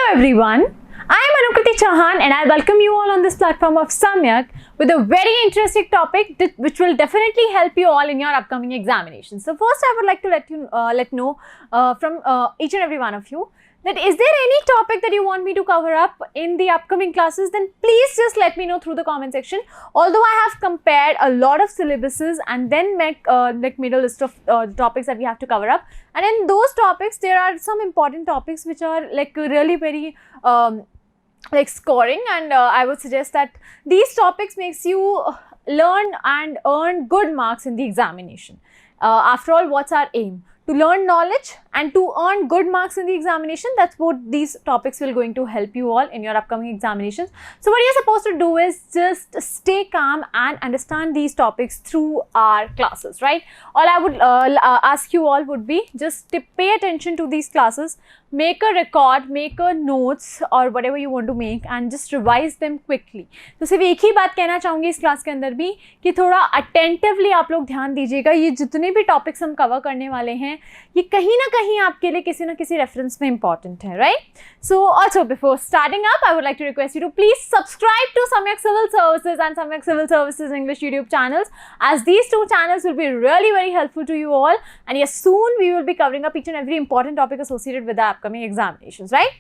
Hello everyone, I am Anukriti Chauhan and I welcome you all on this platform of Samyak with a very interesting topic which will definitely help you all in your upcoming examinations. So first I would like to let know from each and every one of you that is there any topic that you want me to cover up in the upcoming classes, then please just let me know through the comment section. Although I have compared a lot of syllabuses and then made a list of topics that we have to cover up, and in those topics there are some important topics which are really very scoring, and I would suggest that these topics makes you learn and earn good marks in the examination. After all, what's our aim? To learn knowledge and to earn good marks in the examination. That's what these topics will going to help you all in your upcoming examinations. So what you're supposed to do is just stay calm and understand these topics through our classes, right? All I would ask you all would be just pay attention to these classes, make a record, make a notes or whatever you want to make and just revise them quickly. तो सिर्फ एक ही बात कहना चाहूँगी इस class के अंदर भी कि थोड़ा अटेंटिवली आप लोग ध्यान दीजिएगा. ये जितने भी टॉपिक्स हम कवर करने वाले हैं ये कहीं ना कहीं आपके लिए किसी ना किसी रेफरेंस में इंपॉर्टेंट है, right? So also before starting up I would like to request you to please subscribe to Samyak Civil Services and Samyak Civil Services English YouTube channels, as these two channels will be really very helpful to you all, and yes, soon we will be covering up each and every important topic associated with the upcoming examinations, right?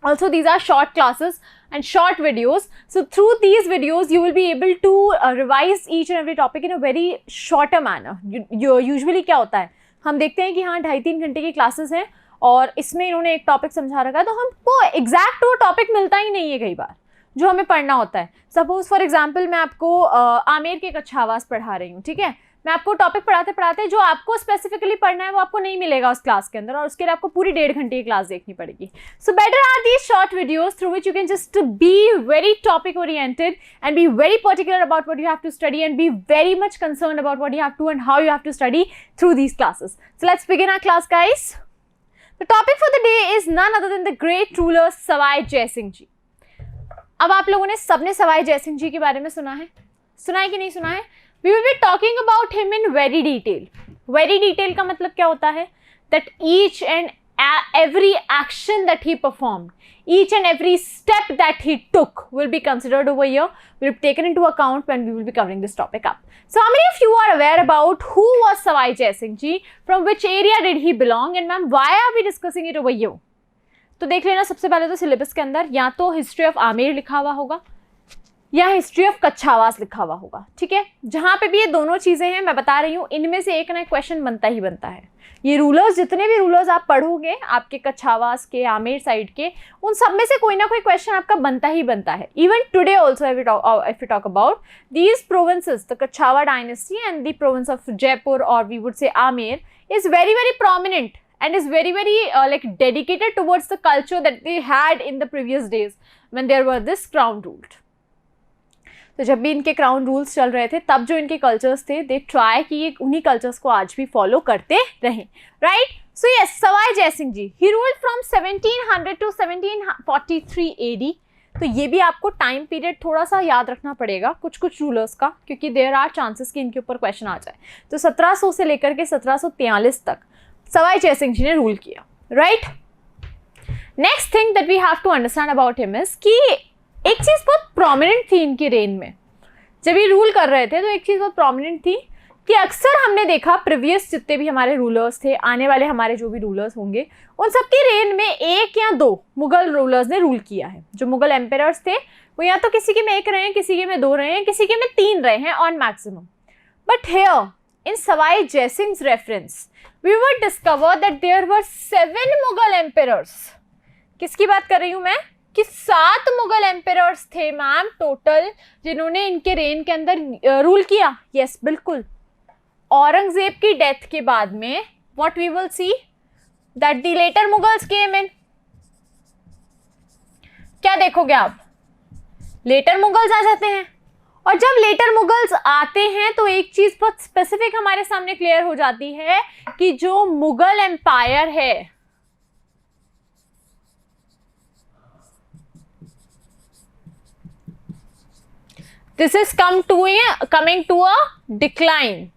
Also, these are short classes and short videos. So through these videos, you will be able to revise each and every topic in a very shorter manner. Usually क्या होता है, हम देखते हैं कि हाँ 2.5-3 घंटे की क्लासेस हैं और इसमें इन्होंने एक टॉपिक समझा रखा है, तो हमको एग्जैक्ट वो टॉपिक मिलता ही नहीं है कई बार जो हमें पढ़ना होता है. सपोज फॉर एग्जाम्पल मैं आपको आमेर के कच्छावास पढ़ा रही हूँ, ठीक है? मैं आपको टॉपिक पढ़ाते पढ़ाते जो आपको स्पेसिफिकली पढ़ना है वो आपको नहीं मिलेगा उस क्लास के अंदर, और उसके लिए आपको पूरी 1.5 घंटे की क्लास देखनी पड़ेगी. So better are these short videos through which you can just be very topic oriented and be very particular about what you have to study and be very much concern about what you have to and how you have to study through these classes. So let's begin our class guys. The topic for the day is none other than the great ruler Sawai Jai Singh जी. अब आप लोगों ने सबने सवाई जय सिंह जी के बारे में सुना है कि नहीं सुना है? We will be talking about him in very detail. Very detail का मतलब क्या होता है? That each and every action that he performed, each and every step that he took will be considered over here, will be taken into account when we will be covering this topic up. So how many of you are aware about who was Sawai Jai Singh Ji? From which area did he belong? And ma'am, why are we discussing it over here? तो देख लेना, सबसे पहले तो syllabus के अंदर या तो हिस्ट्री ऑफ आमेर लिखा हुआ होगा या हिस्ट्री ऑफ कच्छावास लिखा हुआ होगा, ठीक है? जहां पे भी ये दोनों चीजें हैं मैं बता रही हूँ, इनमें से एक ना क्वेश्चन बनता ही बनता है. ये रूलर्स, जितने भी रूलर्स आप पढ़ोगे आपके कच्छावास के, आमेर साइड के, उन सब में से कोई ना कोई क्वेश्चन आपका बनता ही बनता है. Even today also if you talk about these provinces, the Kachhawa dynasty and the province of Jaipur और we would say Amer is very very prominent and is very very dedicated towards the culture that they had in the previous days when there were this crown ruled. तो जब भी इनके crown rules चल रहे थे तब जो इनके कल्चर्स थे, दे ट्राई कि ये उन्हीं कल्चर्स को आज भी फॉलो करते रहें, right? So yes, Sawai Jai Singh ji, he ruled from 1700 to 1743 AD. तो ये भी आपको टाइम पीरियड थोड़ा सा याद रखना पड़ेगा कुछ रूलर्स का, क्योंकि देयर आर चांसेस कि इनके ऊपर क्वेश्चन आ जाए. तो 1700 से लेकर के 1743 तक सवाई जय सिंह जी ने रूल किया, right? Next thing that we have to understand about him is कि एक चीज़ बहुत प्रोमिनेंट थी इनकी रेन में. जब ये रूल कर रहे थे तो एक चीज़ बहुत प्रोमिनेंट थी कि अक्सर हमने देखा प्रीवियस जितने भी हमारे रूलर्स थे, आने वाले हमारे जो भी रूलर्स होंगे, उन सबकी रेन में 1 या 2 मुगल रूलर्स ने रूल किया है. जो मुगल एम्पेयर्स थे वो या तो किसी के में 1 रहे हैं, किसी के में 2 रहे हैं, किसी के में 3 रहे हैं on maximum. But here in Sawai Jai Singh's reference, we would discover that there were 7 Mughal emperors. किसकी बात कर रही हूँ मैं? कि 7 मुगल एम्पेयर्स थे मैम टोटल जिन्होंने इनके रेन के अंदर रूल किया. यस, बिल्कुल. औरंगजेब की डेथ के बाद में what we will see that the later Mughals came in. क्या देखोगे आप? लेटर मुगल्स आ जाते हैं, और जब लेटर मुगल्स आते हैं तो एक चीज बहुत स्पेसिफिक हमारे सामने क्लियर हो जाती है कि जो मुगल एम्पायर है this is coming to a decline.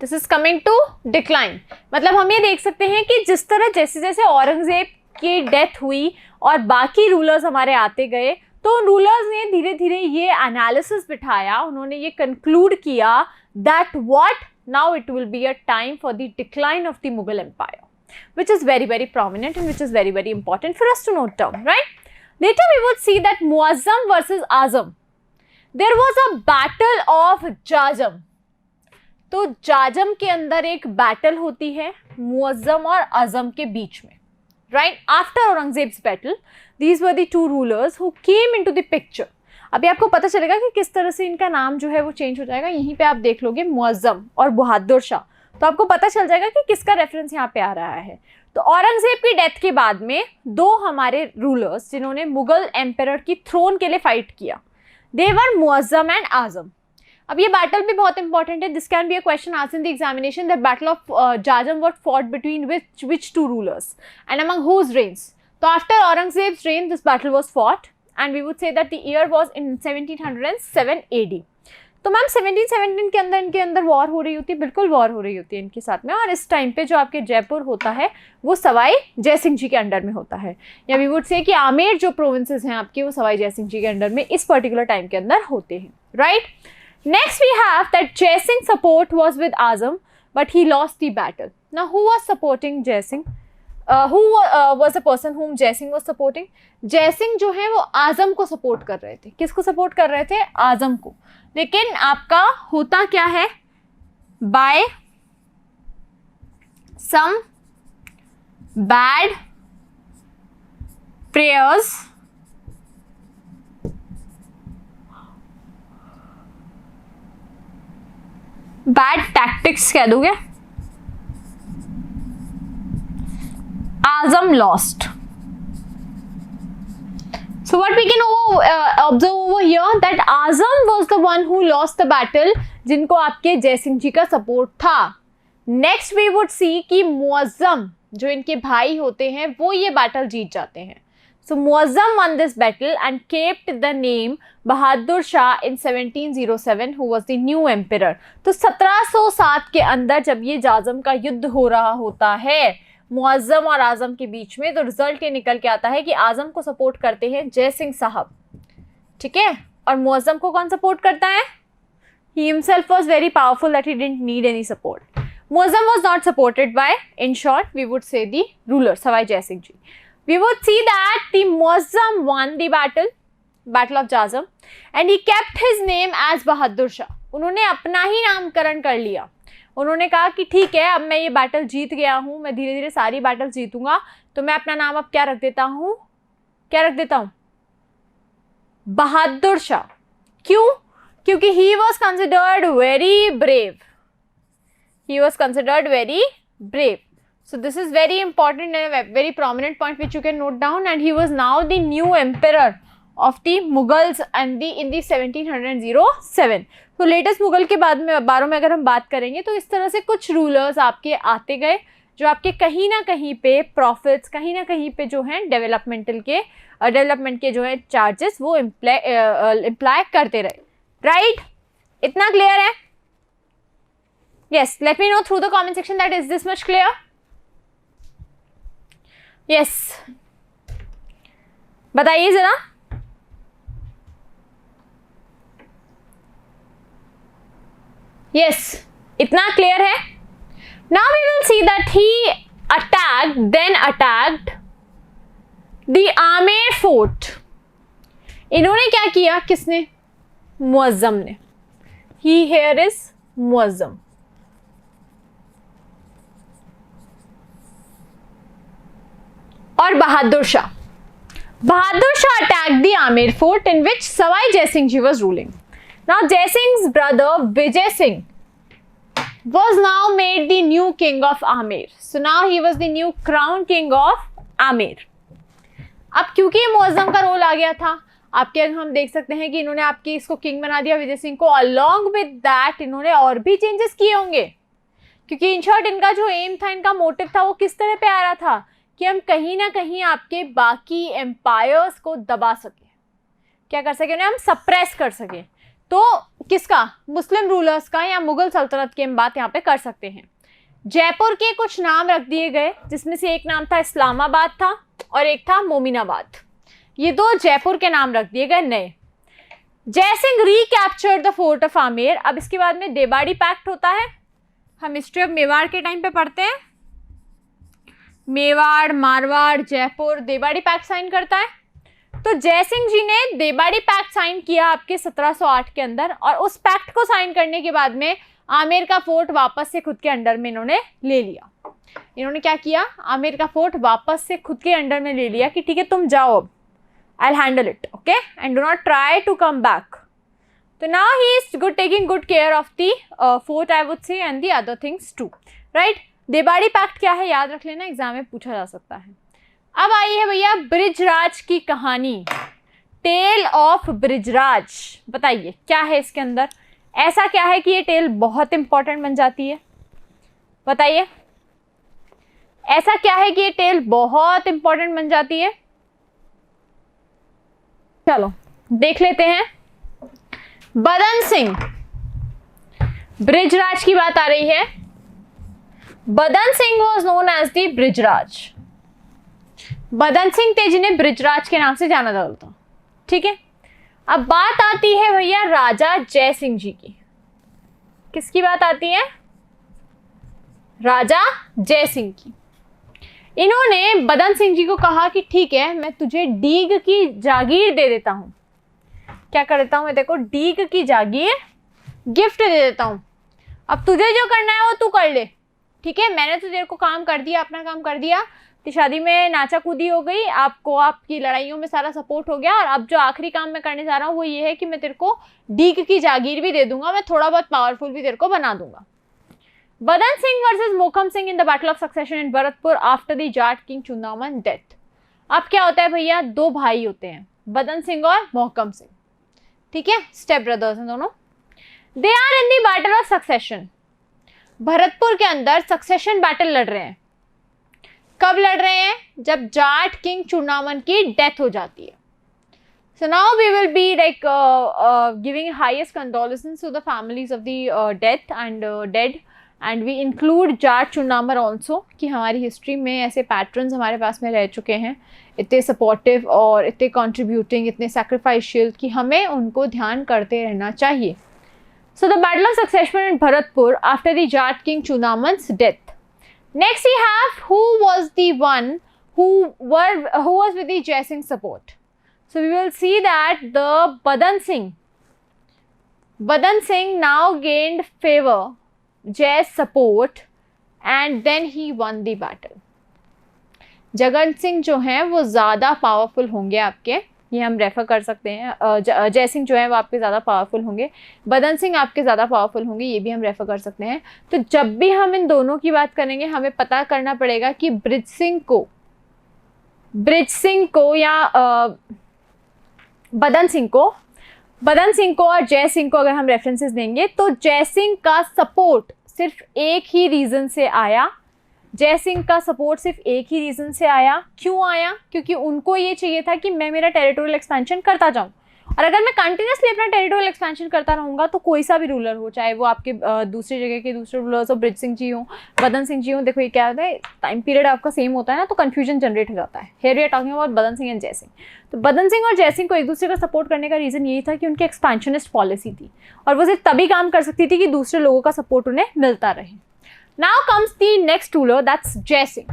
This is coming to decline मतलब हम ये देख सकते हैं कि जिस तरह जैसे जैसे औरंगजेब की डेथ हुई और बाकी रूलर्स हमारे आते गए, तो उन रूलर्स ने धीरे धीरे ये एनालिसिस बिठाया, उन्होंने ये कंक्लूड किया that what now it will be a time for the decline of the Mughal empire, which is very very prominent and which is very very important for us to note down, right? Later we would see that Muazzam versus Azam, there was a battle of Jajam. तो जाजम के अंदर एक battle होती है मुअज्जम और आजम के बीच में, right? After Aurangzeb's battle these were the two rulers who came into the picture. अभी आपको पता चलेगा कि किस तरह से इनका नाम जो है वो चेंज हो जाएगा. यहीं पे आप देख लोगे मुअज्जम और बहादुर शाह, तो आपको पता चल जाएगा कि किसका रेफरेंस यहाँ पे आ रहा है. तो औरंगजेब की डेथ के बाद में दो हमारे रूलर्स जिन्होंने मुगल एम्परर की थ्रोन के लिए फाइट किया, दे वर मुअज्जम एंड आजम. अब ये बैटल भी बहुत इंपॉर्टेंट है. This can be a question asked in the examination. The battle of Jajau was fought between which two rulers and among whose reigns. तो after Aurangzeb's reign this battle was fought and we would say that the year was in 1707 AD. तो ma'am 1717 के अंदर इनके अंदर war हो रही होती है, बिल्कुल वॉर हो रही होती है इनके साथ में. और इस टाइम पे जो आपके जयपुर होता है वो सवाई जयसिंह जी के अंडर में होता है, या वी वुड से कि आमेर जो प्रोविंसेस हैं आपके वो सवाई जयसिंह जी के अंडर में इस पर्टिकुलर टाइम के अंदर होते हैं, right? Next we have that Jai Singh's support was with Azam, but he lost the battle. Now who was supporting Jai Singh? Who was the person whom Jai Singh was supporting? Jai Singh जो है वो आजम को support कर रहे थे. किसको support कर रहे थे? आजम को. लेकिन आपका होता क्या है? By some bad prayers bad tactics कह दोगे, आजम lost. So what we can observe over here that Azam was the one who lost the battle, जिनको आपके जयसिंह जी का सपोर्ट था. नेक्स्ट we would see कि मुअज्जम जो इनके भाई होते हैं वो ये बैटल जीत जाते हैं. So Muazzam won this battle and kept the name Bahadur Shah in 1707, who was the new emperor. तो 1707 के अंदर जब ये जाजम का युद्ध हो रहा होता है मुअज्जम और आजम के बीच में, तो रिजल्ट ये निकल के आता है कि आजम को सपोर्ट करते हैं जय सिंह साहब, ठीक है? और मुअज्जम को कौन सपोर्ट करता है? He himself was very powerful that he didn't need any support. Muazzam was not supported by, in short, we would say the ruler, Sawai Jai Singh ji. We would see that the Muazzam won the battle of Jazam, and he kept his name as Bahadur Shah. उन्होंने अपना ही नामकरण कर लिया. उन्होंने कहा कि ठीक है, अब मैं ये बैटल जीत गया हूँ, मैं धीरे धीरे सारी बैटल जीतूंगा, तो मैं अपना नाम अब क्या रख देता हूँ? क्या रख देता हूँ? बहादुर शाह. क्यों? क्योंकि he was considered very brave. He was considered very brave. So this is very important and a very prominent point which you can note down. And he was now the new emperor of the Mughals and in the 1707. तो latest Mughal के बारे में अगर हम बात करेंगे तो इस तरह से कुछ रूलर्स आपके आते गए जो आपके कहीं ना कहीं पे प्रॉफिट्स, कहीं ना कहीं पे जो हैं डेवलपमेंट के जो है चार्जेस वो इम्प्लाई करते रहे, राइट? इतना क्लियर है? Yes, let me know through the comment section that is this much clear. Yes, बताइए जरा. यस, इतना क्लियर है? Now we will see that he attacked the Amer fort. इन्होंने क्या किया? किसने? मुअज्जम ने. He here is Muazzam. और Bahadur Shah attacked the Amer fort in which Sawai Jai Singh ji was ruling. Now Jai Singh's brother Vijay Singh was now made the new king of Amer. So now he was the new crown king of Amer. अब क्योंकि मुअज्जम का role आ गया था, आपके हम देख सकते हैं कि इन्होंने आपकी इसको किंग बना दिया विजय सिंह को. अलॉन्ग विद दैट इन्होंने और भी चेंजेस किए होंगे, क्योंकि इन शॉर्ट इनका जो एम था, इनका मोटिव था, वो किस तरह पे आ रहा था कि हम कहीं ना कहीं आपके बाकी एम्पायर्स को दबा सके, क्या कर सके, उन्हें हम सप्रेस कर सके. तो किसका? मुस्लिम रूलर्स का या मुगल सल्तनत की हम बात यहाँ पे कर सकते हैं. जयपुर के कुछ नाम रख दिए गए, जिसमें से एक नाम था इस्लामाबाद था और एक था मोमिनाबाद। ये दो जयपुर के नाम रख दिए गए नए। Jaisingh recaptured the fort of Amer. अब इसके बाद में देबाड़ी पैक्ट होता है, हम हिस्ट्री ऑफ मेवाड़ के टाइम पे पढ़ते हैं। मेवाड़, मारवाड़, जयपुर, देबाड़ी पैक्ट साइन करता है। तो जयसिंह जी ने देबाड़ी पैक्ट साइन किया आपके 1708 के अंदर, और उस पैक्ट को साइन करने के बाद में आमेर का फोर्ट वापस से खुद के अंडर में इन्होंने ले लिया। इन्होंने क्या किया, आमेर का फोर्ट वापस से खुद के अंडर में ले लिया कि ठीक है तुम जाओ, अब I'll handle it, okay, and do not try to come back. So now he is taking good care of the fort, I would say, and the other things too, right? Debari pact क्या है याद रख लेना, exam में पूछा जा सकता है। अब आई है भैया ब्रिजराज की कहानी, टेल ऑफ ब्रिजराज। बताइए क्या है इसके अंदर, ऐसा क्या है कि ये टेल बहुत इंपॉर्टेंट बन जाती है, बताइए ऐसा क्या है कि ये टेल बहुत इंपॉर्टेंट बन जाती है। चलो देख लेते हैं। बदन सिंह, ब्रिजराज की बात आ रही है। Badan Singh was known as the Brijraj. Badan Singh थे जिन्हें ब्रिजराज के नाम से जाना जाता था, ठीक है। अब बात आती है भैया राजा जय सिंह जी की। किसकी बात आती है, राजा जय सिंह की। इन्होंने बदन सिंह जी को कहा कि ठीक है मैं तुझे डीग की जागीर दे देता हूं। क्या कर देता हूं मैं, देखो डीग की जागीर गिफ्ट दे देता हूं, अब तुझे जो करना है वो तू कर ले, ठीक है। मैंने तो तेरे को काम कर दिया, अपना काम कर दिया, तो शादी में नाचा कूदी हो गई, आपको आपकी लड़ाइयों में सारा सपोर्ट हो गया, और अब जो आखिरी काम मैं करने जा रहा हूँ वो ये है कि मैं तेरे को डीग की जागीर भी दे दूंगा, मैं थोड़ा बहुत पावरफुल भी तेरे को बना दूंगा। Badan Singh versus Mohkam Singh in the battle of succession in Bharatpur after the Jat king Churaman death. अब क्या होता है भैया, दो भाई होते हैं, बदन सिंह और मोहकम सिंह, ठीक है, स्टेप ब्रदर्स हैं दोनों। They are in the battle of succession, Bharatpur के अंदर सक्सेशन बैटल लड़ रहे हैं। कब लड़ रहे हैं, जब जाट किंग चुंदामन की डेथ हो जाती है। So now we will be like giving highest condolences to the families of the death and dead, and we include Jat चुंदामन also, कि हमारी हिस्ट्री में ऐसे पैटर्न्स हमारे पास में रह चुके हैं, इतने सपोर्टिव और इतने कंट्रीब्यूटिंग, इतने सैक्रिफाइशियल, कि हमें उनको ध्यान करते रहना चाहिए। So the battle of succession in Bharatpur after the Jat king Chudaman's death. Next we have who was the one who was with the Jai Singh support. So we will see that the Badan Singh now gained favor, Jai's support, and then he won the battle. Jagan Singh जो हैं वो ज़्यादा powerful होंगे आपके, ये हम refer कर सकते हैं। जय सिंह जो है वो आपके ज़्यादा पावरफुल होंगे, बदन सिंह आपके ज़्यादा पावरफुल होंगे, ये भी हम रेफर कर सकते हैं। तो जब भी हम इन दोनों की बात करेंगे हमें पता करना पड़ेगा कि ब्रिज सिंह को या बदन सिंह को और जय सिंह को अगर हम रेफरेंसेस देंगे तो जय सिंह का सपोर्ट सिर्फ एक ही रीज़न से आया। जय सिंह का सपोर्ट सिर्फ एक ही रीज़न से आया। क्यों आया? क्योंकि उनको ये चाहिए था कि मैं मेरा टेरिटोरियल एक्सपेंशन करता जाऊं, और अगर मैं कंटिन्यूसली अपना टेरिटोरियल एक्सपेंशन करता रहूँगा तो कोई सा भी रूलर हो, चाहे वो आपके दूसरी जगह के दूसरे रूलर्स हो, ब्रिज सिंह जी हों, बदन सिंह जी हों, देखो ये क्या होता है, टाइम पीरियड आपका सेम होता है ना, तो कन्फ्यूजन जनरेट हो जाता है। Here we are talking about Badan Singh and जय सिंह। तो बदन सिंह और जय सिंह को एक दूसरे का सपोर्ट करने का रीज़न यही था कि उनकी एक्सपेंशनिस्ट पॉलिसी थी, और वो सिर्फ तभी काम कर सकती थी कि दूसरे लोगों का सपोर्ट उन्हें मिलता रहे। Now comes the next ruler, that's Jai Singh.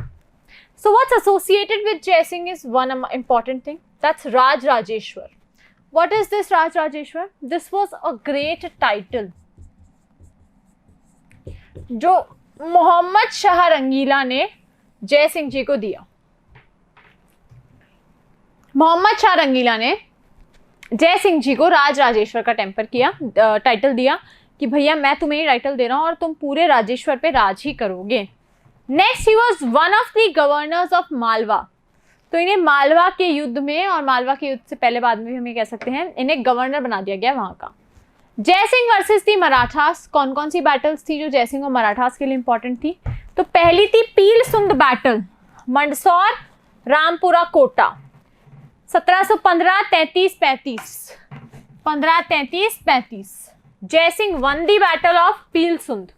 So what's associated with Jai Singh is one important thing, that's Raj Rajeshwar. What is this Raj Rajeshwar? This was a great title जो मोहम्मद शाह रंगीला ने जय सिंह जी को दिया। मोहम्मद शाह रंगीला ने जय सिंह जी को राज राजेश्वर का title दिया कि भैया मैं तुम्हें टाइटल दे रहा हूं और तुम पूरे राजेश्वर पे राज ही करोगे। Next he was one of the governors of Malwa. तो इन्हें मालवा के युद्ध में, और मालवा के युद्ध से पहले बाद में भी हम ये कह सकते हैं, इन्हें गवर्नर बना दिया गया वहां का। जय सिंह वर्सेस दी मराठास। कौन कौन सी बैटल्स थी जो जय सिंह और मराठास के लिए इंपॉर्टेंट थी? तो पहली थी Pilsud battle, Mandsaur Rampura Kota, 1715 33-35 1533-35। Jai Singh won the battle of Pilsud.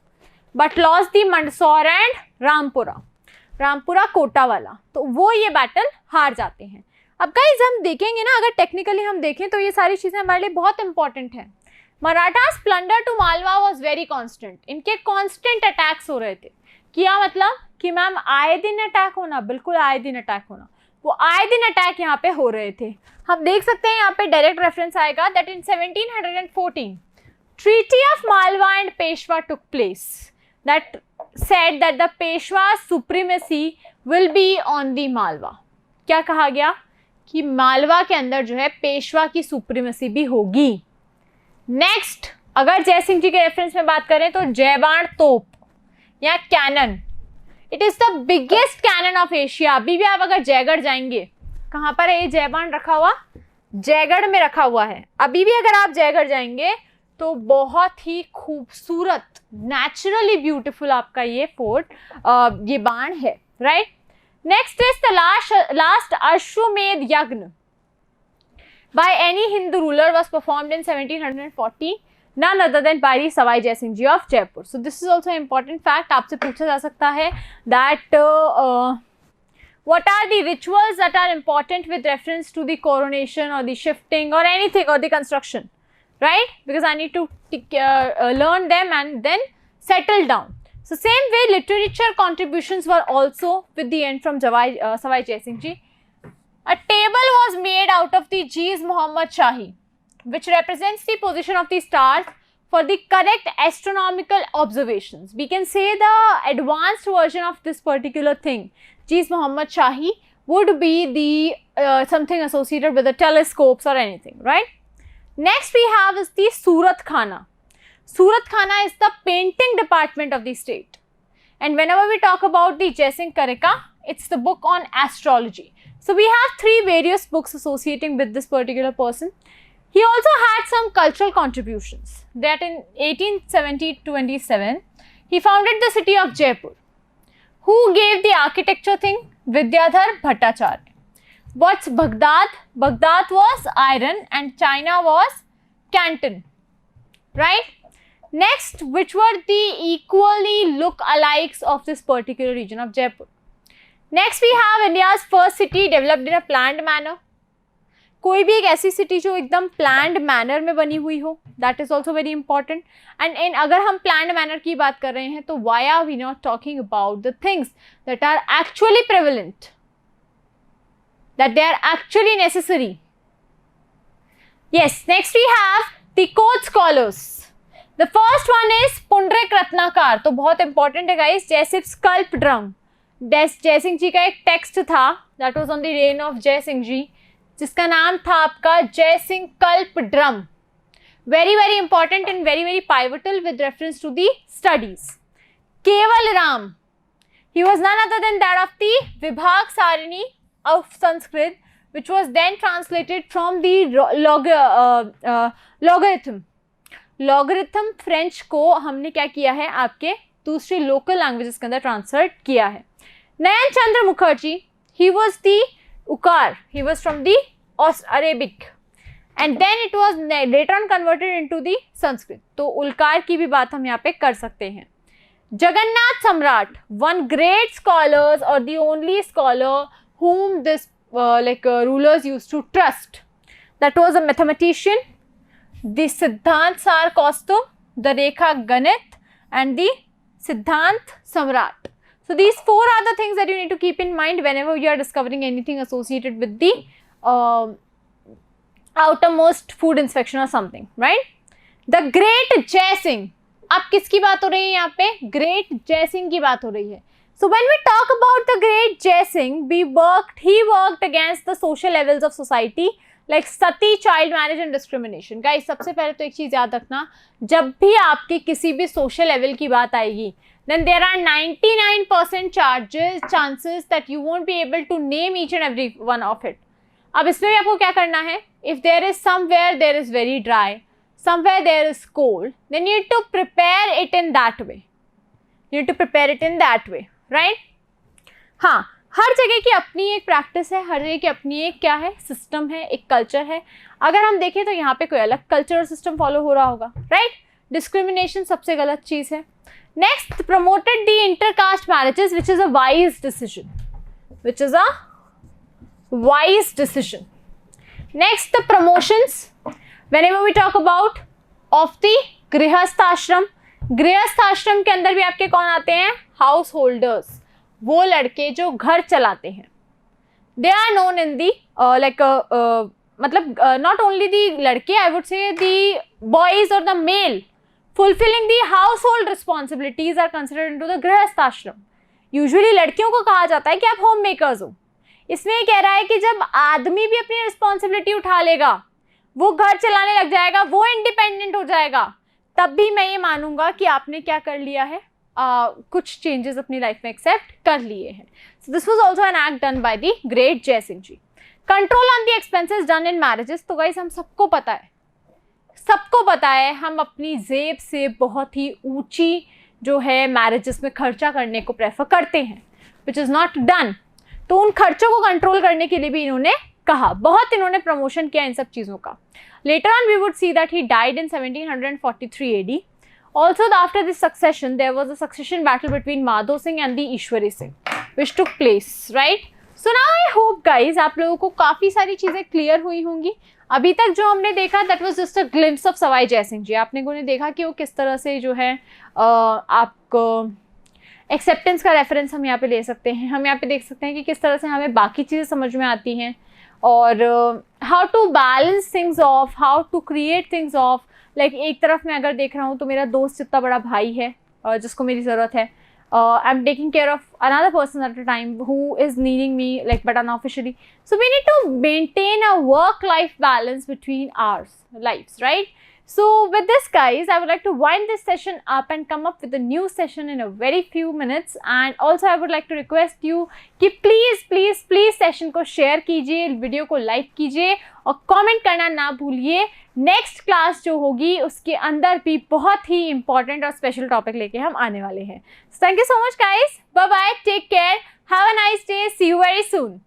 But lost the Mandsaur and Rampura Kota वाला, तो वो ये बैटल हार जाते हैं। अब गाइस हम देखेंगे ना, अगर टेक्निकली हम देखें तो ये सारी चीज़ें हमारे लिए बहुत इंपॉर्टेंट है। Marathas plunder to Malwa was very constant, इनके कॉन्स्टेंट अटैक्स हो रहे थे। क्या मतलब कि मैम आए दिन अटैक होना, बिल्कुल आए दिन अटैक होना, वो आए दिन अटैक यहाँ पे हो रहे थे। हम देख सकते हैं यहाँ पे डायरेक्ट रेफरेंस आएगा that in 1714 treaty of Malwa and Peshwa took place that said that the Peshwa supremacy will be on the Malwa. क्या कहा गया कि मालवा के अंदर जो है पेशवा की सुप्रीमेसी भी होगी। नेक्स्ट, अगर जय सिंह जी के रेफरेंस में बात करें तो जयबाण तोप या cannon, it is the biggest cannon of Asia. अभी भी आप अगर जयगढ़ जाएंगे, कहाँ पर है ये जयबाण रखा हुआ? जयगढ़ में रखा हुआ है। अभी भी अगर आप जयगढ़ जाएंगे तो बहुत ही खूबसूरत, नेचुरली ब्यूटीफुल आपका ये फोर्ट, ये बाण है, right. Next is the last अश्वमेध यज्ञ by any Hindu ruler was performed in 1740, none other than by the Savai Jai Singh Ji of Jaipur. So this is also an important fact. आपसे पूछा जा सकता है that what are the rituals that are important with reference to the coronation or the shifting or anything or the construction, right? Because I need to learn them and then settle down. So same way literature contributions were also with the end from Savai Jai Singh Ji. A table was made out of the Jees Muhammad Shahi, which represents the position of the stars for the correct astronomical observations. We can say the advanced version of this particular thing, Jees Muhammad Shahi, would be the something associated with the telescopes or anything, right? Next we have is the Surat Khana. Surat Khana is the painting department of the state. And whenever we talk about the Jai Singh Karika, it's the book on astrology. So we have three various books associating with this particular person. He also had some cultural contributions. That in 1827, he founded the city of Jaipur. Who gave the architecture thing? Vidyadhar Bhattacharya. What's Baghdad? Baghdad was iron and China was Canton, right? Next, which were the equally look-alikes of this particular region of Jaipur? Next we have India's first city developed in a planned manner. कोई भी एक ऐसी city जो एकदम planned manner में बनी हुई हो, that is also very important. And अगर हम प्लान्ड मैनर की बात कर रहे हैं तो why are we not talking about the things that are actually prevalent, that they are actually necessary. Yes, next we have the court scholars. The first one is Pundarik Ratnakar, तो बहुत इंपॉर्टेंट है guys. जैसे स्कल्प ड्रम, जय सिंह जी का एक text था that was on the rain of जय सिंह जी, जिसका नाम था आपका Jai Singh Kalpadrum. Very very important and very very pivotal with reference to the studies. Keval Ram, he was none other than that of the Vibhag Sarini of Sanskrit which was then translated from the logarithm French को हमने क्या किया है आपके दूसरे लोकल लैंग्वेजेस के अंदर translate किया है। नयन चंद्र Mukherjee, he was the Ukar, he was from the Arabic and then it was later on converted into the Sanskrit, तो उल्कार की भी बात हम यहाँ पे कर सकते हैं। जगन्नाथ सम्राट, one great scholars or the only scholar whom this rulers used to trust, that was a mathematician, the Siddhant Sar Kaustubh, the Rekha Ganit and the Siddhant Samrat. So these four are the things that you need to keep in mind whenever you are discovering anything associated with the outermost food inspection or something, right? The Great Jai Singh, अब किसकी बात हो रही है यहाँ पे? Great Jai Singh की बात हो रही है। So when we talk about the Great Jai Singh, he worked against the social levels of society like sati, child marriage and discrimination. Guys, सबसे पहले तो एक चीज याद रखना, जब भी आपकी किसी भी social level की बात आएगी, then there are 99% chances that you won't be able to name each and every one of it. अब इसमें भी आपको क्या करना है? If there is somewhere there is very dry, somewhere there is cold, then you need to prepare it in that way. You need to prepare it in that way. Right हाँ, हर जगह की अपनी एक प्रैक्टिस है, हर जगह की अपनी एक क्या है, सिस्टम है, एक कल्चर है। अगर हम देखें तो यहाँ पे कोई अलग कल्चर और सिस्टम फॉलो हो रहा होगा, राइट। डिस्क्रिमिनेशन सबसे गलत चीज़ है. Next, promoted the intercaste marriages which is a wise decision, which is a wise decision. Next, the promotions. Whenever we talk about of the गृहस्थ आश्रम, गृहस्थ आश्रम के अंदर भी आपके कौन आते हैं? हाउस होल्डर्स, वो लड़के जो घर चलाते हैं. They are known in the मतलब not only the लड़के, I would say the boys or the male fulfilling the household responsibilities are considered into the गृहस्थ आश्रम. यूजुअली लड़कियों को कहा जाता है कि आप होम मेकर्स हो. इसमें ये कह रहा है कि जब आदमी भी अपनी रिस्पॉन्सिबिलिटी उठा लेगा, वो घर चलाने लग जाएगा, वो इंडिपेंडेंट हो जाएगा, तब भी मैं ये मानूंगा कि आपने क्या कर लिया है, कुछ चेंजेस अपनी लाइफ में एक्सेप्ट कर लिए हैं. So this was also an act done by the great Jai Singh ji. Control on the expenses done in marriages. तो गाइस, हम सबको पता है हम अपनी जेब से बहुत ही ऊंची जो है मैरिजेस में खर्चा करने को प्रेफर करते हैं, विच इज़ नॉट डन. तो उन खर्चों को कंट्रोल करने के लिए भी इन्होंने कहा, बहुत इन्होंने प्रमोशन किया इन सब चीज़ों का. Later on we would see that he died in 1743 AD. Also after this succession there was a succession battle between Madho Singh and the Ishwari Singh which took place, right. So now I hope guys आप लोगों को काफ़ी सारी चीज़ें clear हुई होंगी. अभी तक जो हमने देखा that was just a glimpse of Sawai Jai Singh जी. आप लोगों ने देखा कि वो किस तरह से जो है आपको एक्सेप्टेंस का रेफरेंस हम यहाँ पे ले सकते हैं. हम यहाँ पे देख सकते हैं कि किस तरह से हमें बाकी चीज़ें समझ में आती हैं, और how to balance things off, how to create things off. Like एक तरफ मैं अगर देख रहा हूँ तो मेरा दोस्त जितना बड़ा भाई है जिसको मेरी ज़रूरत है. I'm taking care of another person at a time who is needing me, like, but unofficially. So we need to maintain a work-life balance between our lives, right? So with this, guys, I would like to wind this session up and come up with a new session in a very few minutes. And also, I would like to request you कि please session को share कीजिए, video को like कीजिए और comment करना ना भूलिए. Next class जो होगी उसके अंदर भी बहुत ही इंपॉर्टेंट और स्पेशल टॉपिक लेके हम आने वाले हैं. Thank you so much guys, bye bye, take care, have a nice day, see you very soon.